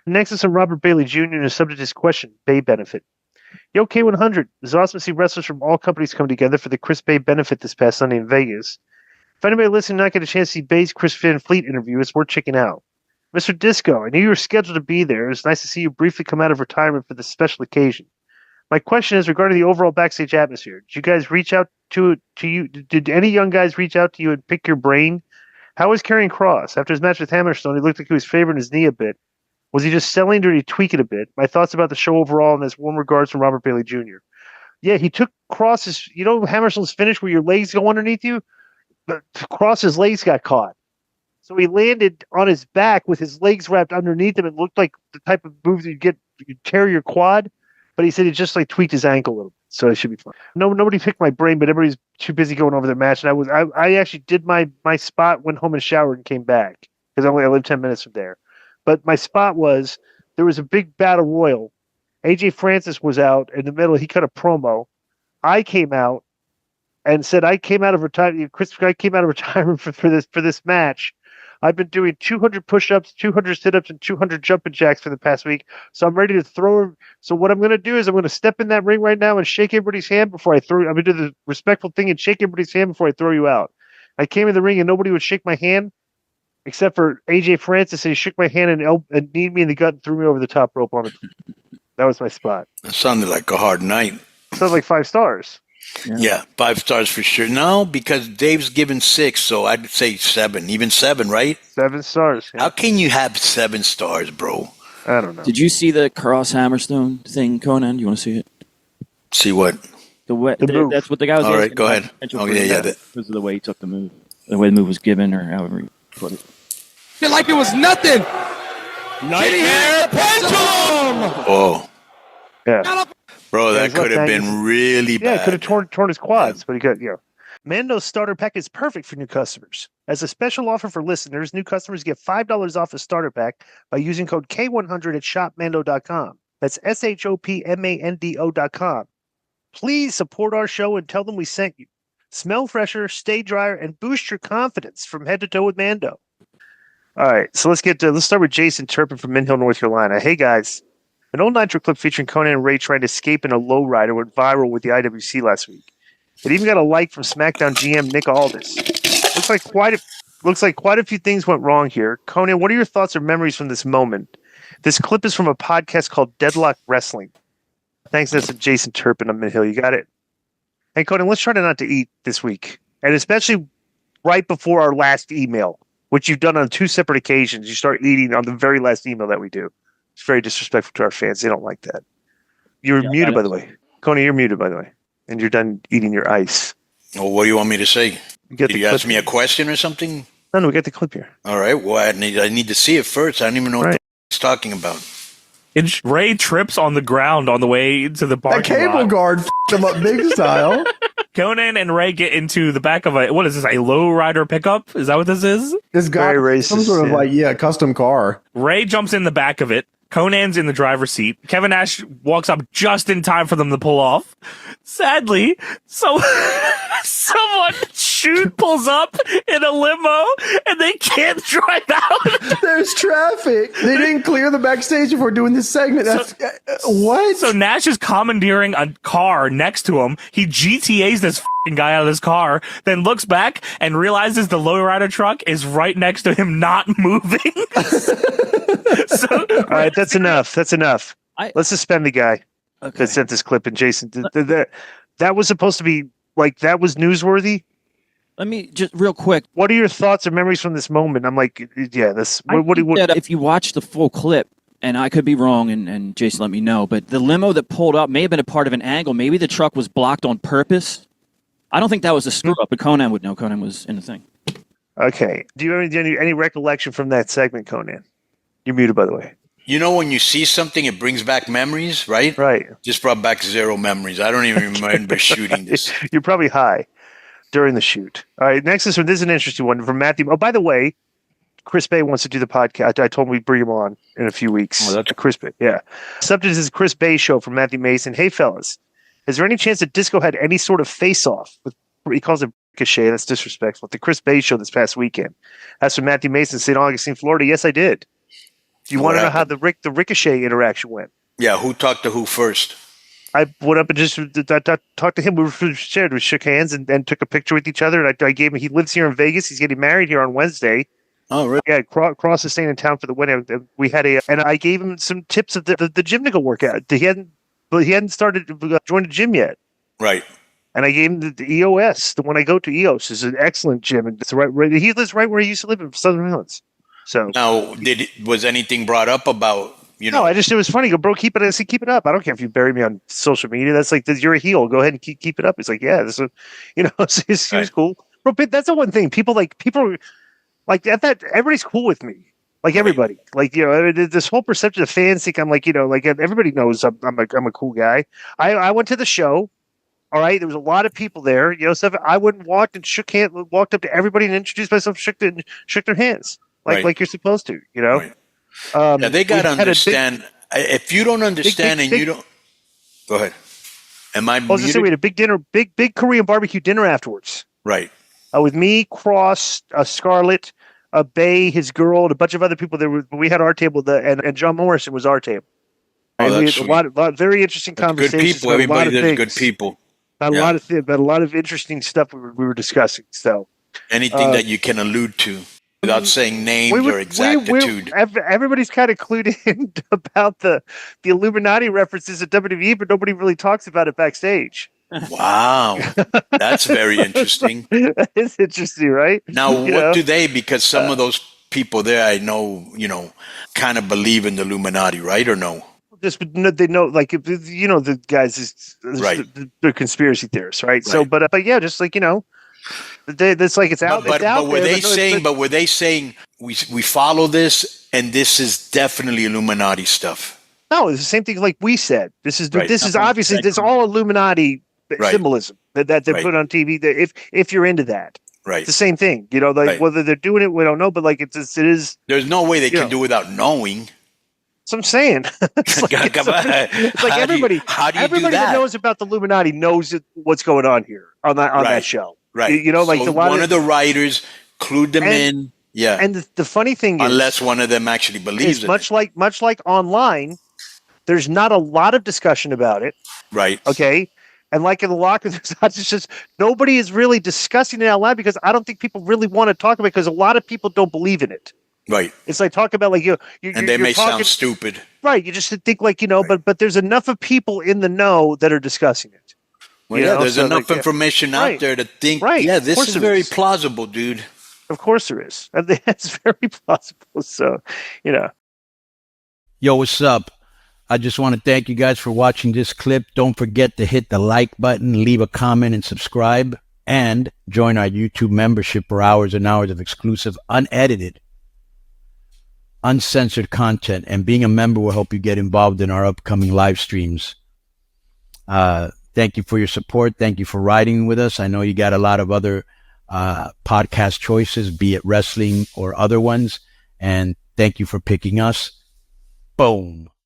Next is from Robert Bailey Jr. and the subject is question, Bay benefit. Yo, K100. It's awesome to see wrestlers from all companies come together for the Chris Bay benefit this past Sunday in Vegas. If anybody listening not get a chance to see Bay's Chris Van Fleet interview, it's worth checking out. Mr. Disco, I knew you were scheduled to be there. It was nice to see you briefly come out of retirement for this special occasion. My question is regarding the overall backstage atmosphere. Did you guys reach out to you? Did any young guys reach out to you and pick your brain? How was Karrion Kross? After his match with Hammerstone, he looked like he was favoring his knee a bit. Was he just selling or did he tweak it a bit? My thoughts about the show overall and this warm regards from Robert Bailey Jr. Yeah, he took Kross's, Hammerstone's finish where your legs go underneath you? But Kross's legs got caught. So he landed on his back with his legs wrapped underneath him. It looked like the type of move that you'd tear your quad. But he said he just tweaked his ankle a little bit. So it should be fine. Nobody picked my brain, but everybody's too busy going over their match. And I actually did my spot, went home and showered and came back. Because I lived 10 minutes from there. But my spot was, there was a big battle royal. AJ Francis was out in the middle. He cut a promo. I came out and said I came out of retirement. I came out of retirement for this match. I've been doing 200 push-ups, 200 sit-ups, and 200 jumping jacks for the past week. So I'm ready to throw him. So what I'm going to do is I'm going to step in that ring right now and shake everybody's hand before I throw you. I'm going to do the respectful thing and shake everybody's hand before I throw you out. I came in the ring and nobody would shake my hand. Except for AJ Francis, and he shook my hand and kneed me in the gut and threw me over the top rope on it. That was my spot. It sounded like a hard night. Sounds like 5 stars. Yeah, 5 stars for sure. No, because Dave's given 6, so I'd say 7. Even 7, right? 7 stars. Yeah. How can you have 7 stars, bro? I don't know. Did you see the Kross Hammerstone thing, Conan? You want to see it? See what? The move. That's what the guy was. All right, go ahead. Oh, yeah. Because of the way he took the move. The way the move was given, or however you put it. Feel like it was nothing. Nightmare Pendulum! Oh. Yeah. Bro, that could have been really bad. Yeah, it could have torn his quads, but he got, Mando's starter pack is perfect for new customers. As a special offer for listeners, new customers get $5 off a starter pack by using code K100 at shopmando.com. That's SHOPMANDO.com. Please support our show and tell them we sent you. Smell fresher, stay drier, and boost your confidence from head to toe with Mando. All right, so let's start with Jason Turpin from Mint Hill, North Carolina. Hey, guys. An old Nitro clip featuring Conan and Ray trying to escape in a lowrider went viral with the IWC last week. It even got a like from SmackDown GM Nick Aldis. Looks like quite a few things went wrong here. Conan, what are your thoughts or memories from this moment? This clip is from a podcast called Deadlock Wrestling. Thanks, that's Jason Turpin on Mint Hill. You got it? Hey, Conan, let's try not to eat this week, and especially right before our last email, which you've done on 2 separate occasions. You start eating on the very last email that we do. It's very disrespectful to our fans. They don't like that. You're muted, by the way. Conan, you're muted, by the way. And you're done eating your ice. Well, what do you want me to say? Did you ask me a question or something? No, we got the clip here. All right. Well, I need to see it first. I don't even know what he's talking about. Ray trips on the ground on the way to the parking lot. That cable guard f***ed him up big style. Conan and Ray get into the back of what is this, a lowrider pickup? Is that what this is? This guy, some sort of custom car. Ray jumps in the back of it. Conan's in the driver's seat. Kevin Nash walks up just in time for them to pull off. Sadly, someone pulls up in a limo and they can't drive out. There's traffic. They didn't clear the backstage before doing this segment. That's what? So Nash is commandeering a car next to him. He GTAs this f***ing guy out of his car, then looks back and realizes the lowrider truck is right next to him, not moving. All right, that's enough. That's enough. Let's suspend the guy that sent this clip. And Jason, that was supposed to be that was newsworthy. Let me just real quick. What are your thoughts or memories from this moment? I'm like, yeah, this. What if you watch the full clip, and I could be wrong, and Jason, let me know, but the limo that pulled up may have been a part of an angle. Maybe the truck was blocked on purpose. I don't think that was a screw up, but Conan would know. Conan was in the thing. Okay. Do you have any recollection from that segment, Conan? You're muted, by the way. You know, when you see something, it brings back memories, right? Right. Just brought back 0 memories. I don't even remember shooting this. You're probably high during the shoot. All right, next this is an interesting one from Matthew. Oh, by the way, Chris Bay wants to do the podcast. I told him we'd bring him on in a few weeks. Oh, that's Chris Bay. Yeah. Subject is Chris Bay show from Matthew Mason. Hey, fellas, is there any chance that Disco had any sort of face-off with? He calls it Ricochet. That's disrespectful. The Chris Bay show this past weekend. As for Matthew Mason, St. Augustine, Florida. Yes, I did. Do you want to know how the Ricochet interaction went? Yeah, who talked to who first? I went up and just talked to him. We shook hands and took a picture with each other. And I gave him. He lives here in Vegas. He's getting married here on Wednesday. Oh, really? Yeah, Cross is staying in town for the wedding. We had and I gave him some tips of the gym to go work out. He hadn't started joined the gym yet. Right. And I gave him the EOS. The one I go to, EOS, is an excellent gym. And it's right. He lives right where he used to live in Southern Hills. So now, was anything brought up about? No, it was funny. Go, bro, keep it. I said, keep it up. I don't care if you bury me on social media. That's like, you're a heel. Go ahead and keep it up. It's like, yeah, this is, it's cool. Bro, but that's the one thing. People like that. Everybody's cool with me. Like everybody. Like, this whole perception of fans think I'm like, like everybody knows I'm a cool guy. I went to the show. All right. There was a lot of people there. Stuff. I went and walked up to everybody and introduced myself, shook their hands. Like you're supposed to, Right. Yeah, they got to understand. If you don't understand and you don't, go ahead. Am I? I was just saying, we had a big dinner, big Korean barbecue dinner afterwards. Right. With me, Cross, Scarlett, Bay, his girl, and a bunch of other people. We had our table, and John Morrison was our table. Oh, and that's we had a lot of very interesting conversations. Good people. Everybody did good people. A lot of interesting stuff we were discussing. So anything that you can allude to. Without saying names or exactitude. Everybody's kind of clued in about the Illuminati references at WWE, but nobody really talks about it backstage. Wow. That's very interesting. It's interesting, right? Now, what do they, because some of those people there, I know, kind of believe in the Illuminati, right? Or no? Just they know, like, the guys, right. They're conspiracy theorists, right? So, but yeah, just like, it's like it's out. But were they saying we follow this and this is definitely Illuminati stuff? No, it's the same thing. Like we said, this is obviously this all Illuminati symbolism that they put on TV. That if you're into that, right, it's the same thing. Whether they're doing it, we don't know. But like it is. There's no way they can do without knowing. So I'm saying, it's like everybody that knows about the Illuminati knows what's going on here on that show. Right. So one of the writers clued them in. Yeah. And the funny thing is, unless one of them actually believes it. Much like online, there's not a lot of discussion about it. Right. Okay. And like in the locker, it's just nobody is really discussing it out loud because I don't think people really want to talk about it because a lot of people don't believe in it. Right. It's like talk about and they may sound stupid. Right. You just think but there's enough of people in the know that are discussing it. Well, there's enough information out there to think, this is very plausible, dude. Of course there is. And that's very plausible. So, Yo, what's up? I just want to thank you guys for watching this clip. Don't forget to hit the like button, leave a comment, and subscribe. And join our YouTube membership for hours and hours of exclusive, unedited, uncensored content. And being a member will help you get involved in our upcoming live streams. Thank you for your support. Thank you for riding with us. I know you got a lot of other podcast choices, be it wrestling or other ones. And thank you for picking us. Boom.